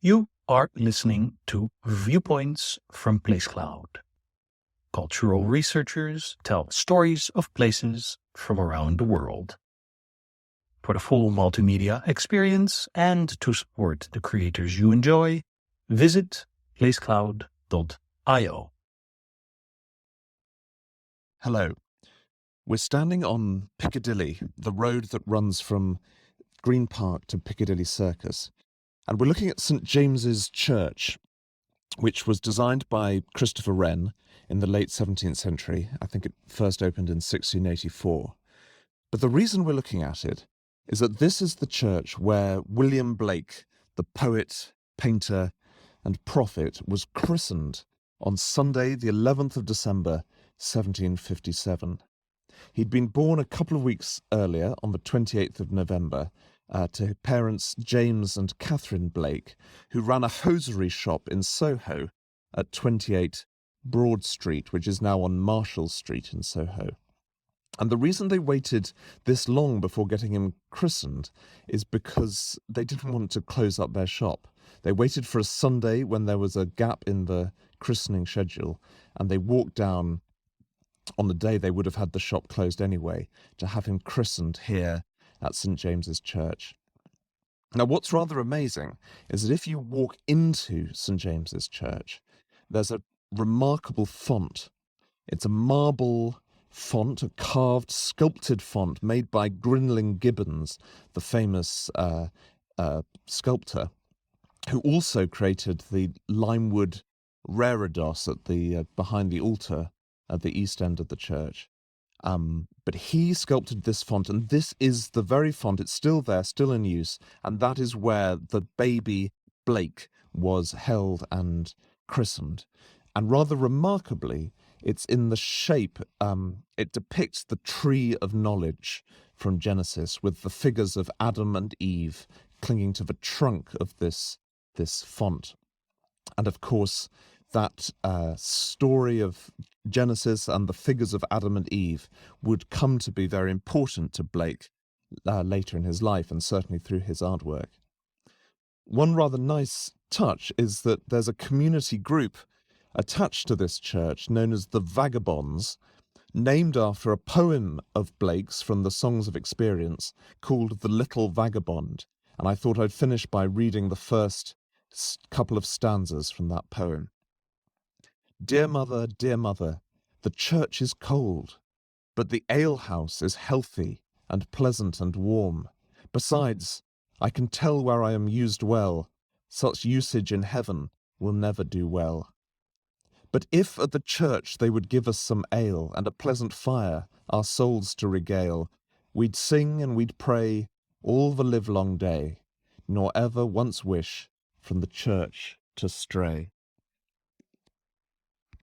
You are listening to Viewpoints from PlaceCloud. Cultural researchers tell stories of places from around the world. For the full multimedia experience and to support the creators you enjoy, visit placecloud.io. Hello. We're standing on Piccadilly, the road that runs from Green Park to Piccadilly Circus, and we're looking at St James's Church, which was designed by Christopher Wren in the late 17th century. I think it first opened in 1684. But the reason we're looking at it is that this is the church where William Blake, the poet, painter, and prophet, was christened on Sunday, the 11th of December, 1757. He'd been born a couple of weeks earlier, on the 28th of November, to parents James and Catherine Blake, who ran a hosiery shop in Soho at 28 Broad Street, which is now on Marshall Street in Soho. And the reason they waited this long before getting him christened is because they didn't want to close up their shop. They waited for a Sunday when there was a gap in the christening schedule, and they walked down on the day they would have had the shop closed anyway to have him christened here at St James's Church. Now, what's rather amazing is that if you walk into St James's Church, there's a remarkable font. It's a marble font, a carved, sculpted font made by Grinling Gibbons, the famous sculptor, who also created the limewood reredos at the behind the altar at the east end of the church. But he sculpted this font, and this is the very font. It's still there, still in use, and that is where the baby Blake was held and christened. And rather remarkably, it's in the shape, it depicts the tree of knowledge from Genesis, with the figures of Adam and Eve clinging to the trunk of this font. And of course, that story of Genesis and the figures of Adam and Eve would come to be very important to Blake later in his life, and certainly through his artwork. One rather nice touch is that there's a community group attached to this church known as the Vagabonds, named after a poem of Blake's from the Songs of Experience called The Little Vagabond. And I thought I'd finish by reading the first couple of stanzas from that poem. Dear mother, the church is cold, but the alehouse is healthy and pleasant and warm. Besides, I can tell where I am used well. Such usage in heaven will never do well. But if at the church they would give us some ale and a pleasant fire, our souls to regale, we'd sing and we'd pray all the livelong day, nor ever once wish from the church to stray.